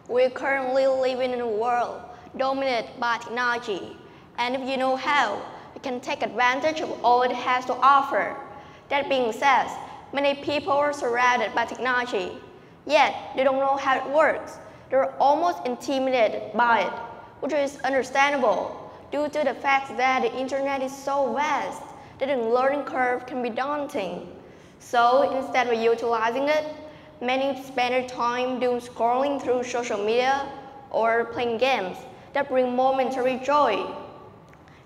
We're currently living in a world dominated by technology, and if you know how, you can take advantage of all it has to offer. That being said, many people are surrounded by technology, yet they don't know how it works. They're almost intimidated by it, which is understandable due to the fact that the internet is so vast that the learning curve can be daunting. So instead of utilizing it, many spend their time doom scrolling through social media or playing games that bring momentary joy.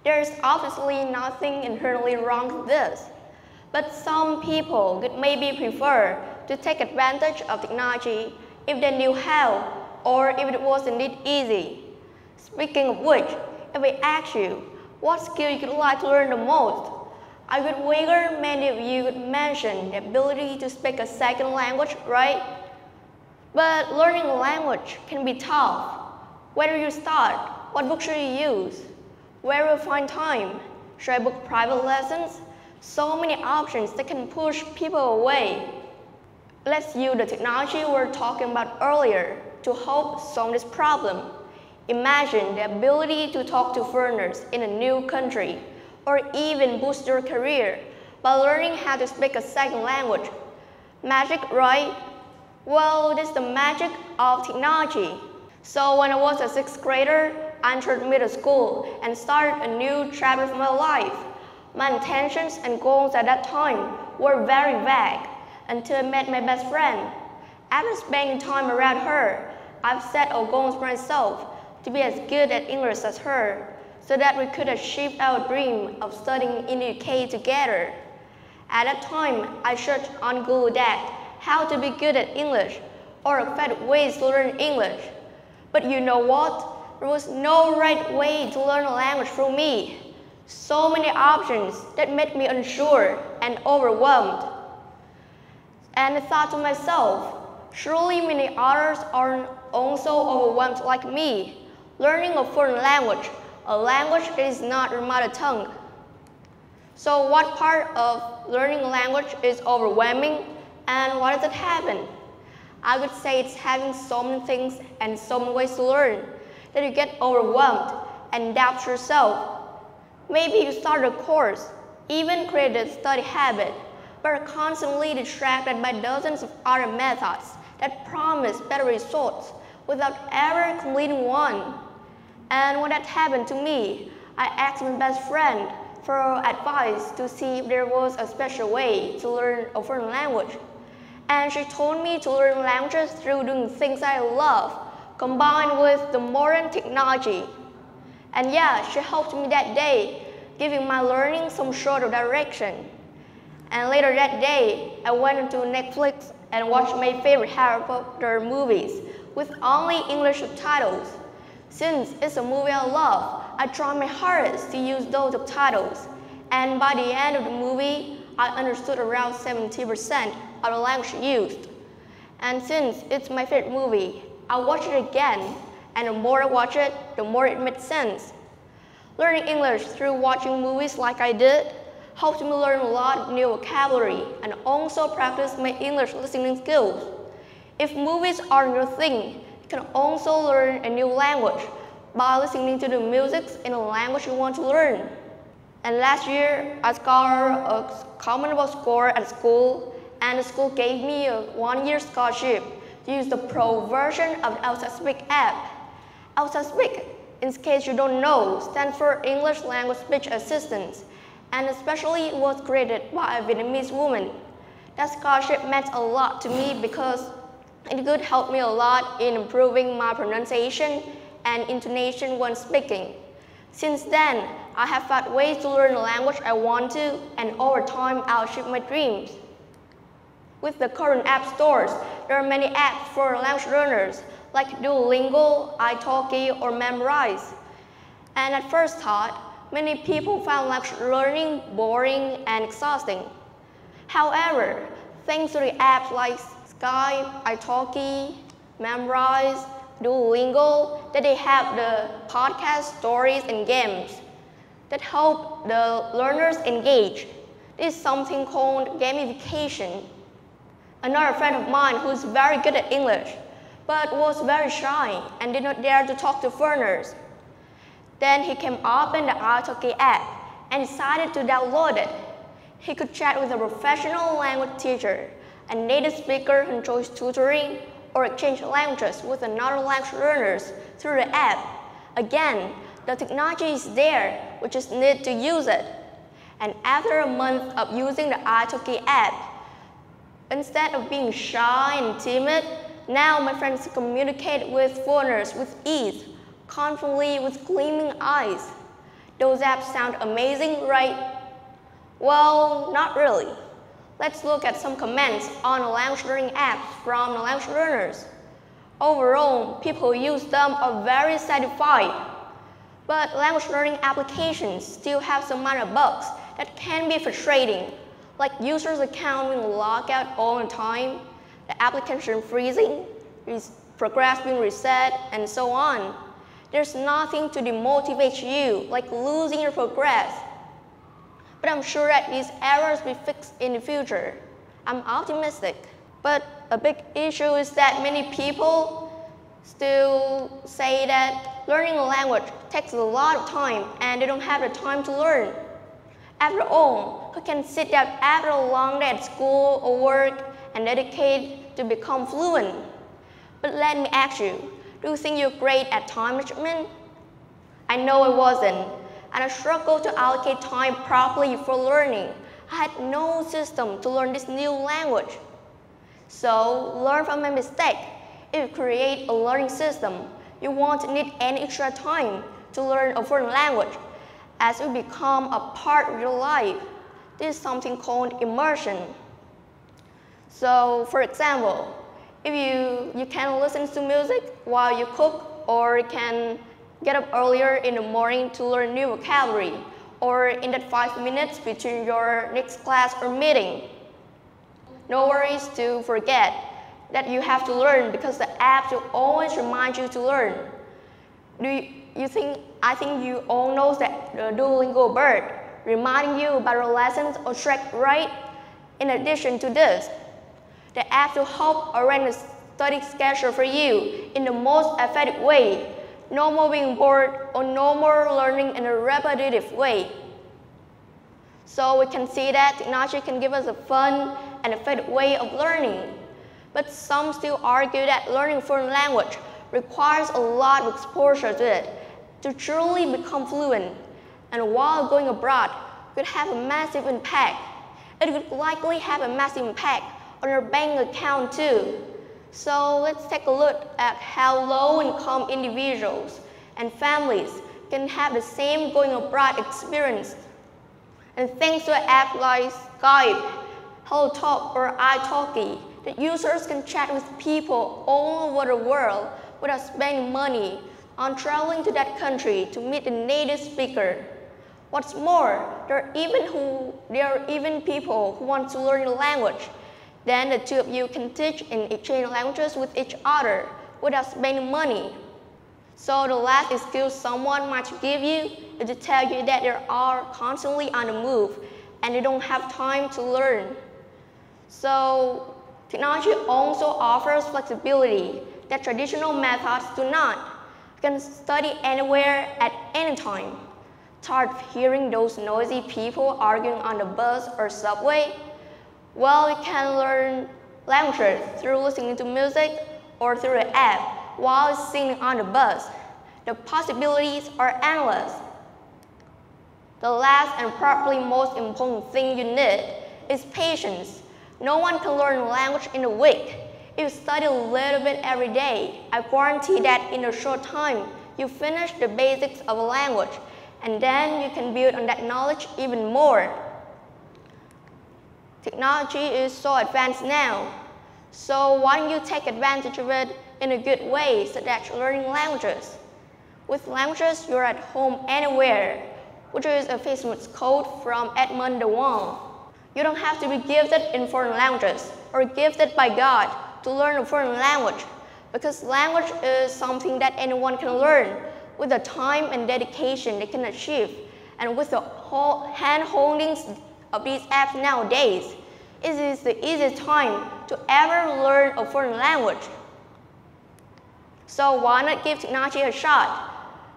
There is obviously nothing inherently wrong with this, but some people could maybe prefer to take advantage of technology if they knew how or if it was indeed easy. Speaking of which, if I ask you what skill you would like to learn the most, I would wager many of you would mention the ability to speak a second language, right? But learning a language can be tough. Where do you start? What book should you use? Where will you find time? Should I book private lessons? So many options that can push people away. Let's use the technology we were talking about earlier to help solve this problem. Imagine the ability to talk to foreigners in a new country, or even boost your career by learning how to speak a second language. Magic, right? Well, this is the magic of technology. So when I was a 6th grader, I entered middle school and started a new chapter of my life. My intentions and goals at that time were very vague until I met my best friend. After spending time around her, I've set a goal for myself to be as good at English as her, so that we could achieve our dream of studying in the UK together. At that time, I searched on Google that how to be good at English or effective ways to learn English. But you know what? There was no right way to learn a language for me. So many options that made me unsure and overwhelmed. And I thought to myself, surely many others are also overwhelmed like me, learning a foreign language, a language that is not your mother tongue. So what part of learning a language is overwhelming, and why does it happen? I would say it's having so many things and so many ways to learn that you get overwhelmed and doubt yourself. Maybe you start a course, even created a study habit, but are constantly distracted by dozens of other methods that promise better results without ever completing one. And when that happened to me, I asked my best friend for advice to see if there was a special way to learn a foreign language. And she told me to learn languages through doing things I love, combined with the modern technology. And yeah, she helped me that day, giving my learning some sort of direction. And later that day, I went into Netflix and watched my favorite Harry Potter movies with only English subtitles. Since it's a movie I love, I tried my hardest to use those subtitles. And by the end of the movie, I understood around 70% of the language used. And since it's my favorite movie, I watched it again, and the more I watch it, the more it makes sense. Learning English through watching movies like I did helped me learn a lot of new vocabulary and also practice my English listening skills. If movies aren't your thing, you can also learn a new language by listening to the music in a language you want to learn. And last year, I scored a commendable score at school, and the school gave me a 1-year scholarship to use the pro version of the Elsa Speak app. Elsa Speak, in case you don't know, stands for English Language Speech Assistance, and especially it was created by a Vietnamese woman. That scholarship meant a lot to me because it could help me a lot in improving my pronunciation and intonation when speaking. Since then, I have found ways to learn the language I want to, and over time, I'll achieve my dreams. With the current app stores, there are many apps for language learners, like Duolingo, italki, or Memrise. And at first thought, many people found language learning boring and exhausting. However, thanks to the apps like Skype, italki, Memrise, Duolingo, that they have the podcast, stories, and games that help the learners engage. This is something called gamification. Another friend of mine who is very good at English but was very shy and did not dare to talk to foreigners. Then he came up in the italki app and decided to download it. He could chat with a professional language teacher, a native speaker who enjoys tutoring, or exchange languages with another language learners through the app. Again, the technology is there, we just need to use it. And after a month of using the italki app, instead of being shy and timid, now my friends communicate with foreigners with ease, confidently with gleaming eyes. Those apps sound amazing, right? Well, not really. Let's look at some comments on the language learning apps from the language learners. Overall, people who use them are very satisfied. But language learning applications still have some minor bugs that can be frustrating, like users' account being logged out all the time, the application freezing, progress being reset, and so on. There's nothing to demotivate you, like losing your progress. But I'm sure that these errors will be fixed in the future. I'm optimistic. But a big issue is that many people still say that learning a language takes a lot of time and they don't have the time to learn. After all, who can sit down after a long day at school or work and dedicate to become fluent? But let me ask you, do you think you're great at time management? I know I wasn't, and I struggled to allocate time properly for learning. I had no system to learn this new language. So, learn from my mistake. If you create a learning system, you won't need any extra time to learn a foreign language, as it will become a part of your life. This is something called immersion. So, for example, if you can listen to music while you cook, or you can get up earlier in the morning to learn new vocabulary, or in that 5 minutes between your next class or meeting. No worries to forget that you have to learn because the app will always remind you to learn. I think you all know that the Duolingo bird reminding you about your lessons or track, right? In addition to this, the app will help arrange a study schedule for you in the most effective way. No more being bored or no more learning in a repetitive way. So we can see that technology can give us a fun and effective way of learning. But some still argue that learning a foreign language requires a lot of exposure to it to truly become fluent. And while going abroad could have a massive impact, it could likely have a massive impact on your bank account too. So let's take a look at how low-income individuals and families can have the same going abroad experience. And thanks to an app like Skype, HelloTalk, or italki, the users can chat with people all over the world without spending money on traveling to that country to meet a native speaker. What's more, there are even people who want to learn the language. Then the two of you can teach and exchange languages with each other without spending money. So the last excuse someone might give you is to tell you that they are constantly on the move and they don't have time to learn. So technology also offers flexibility that traditional methods do not. You can study anywhere at any time. Tired of hearing those noisy people arguing on the bus or subway? Well, you can learn languages through listening to music or through an app while sitting on the bus. The possibilities are endless. The last and probably most important thing you need is patience. No one can learn a language in a week. If you study a little bit every day, I guarantee that in a short time, you finish the basics of a language, and then you can build on that knowledge even more. Technology is so advanced now, so why don't you take advantage of it in a good way, such as learning languages? With languages, you're at home anywhere, which is a famous quote from Edmund de Waal. You don't have to be gifted in foreign languages or gifted by God to learn a foreign language, because language is something that anyone can learn with the time and dedication they can achieve, and with the hand holdings of these apps nowadays, it is the easiest time to ever learn a foreign language. So why not give technology a shot?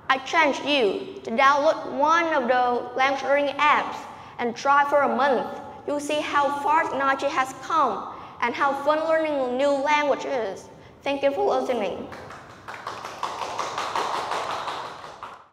I challenge you to download one of the language learning apps and try for a month. You'll see how far technology has come and how fun learning a new language is. Thank you for listening.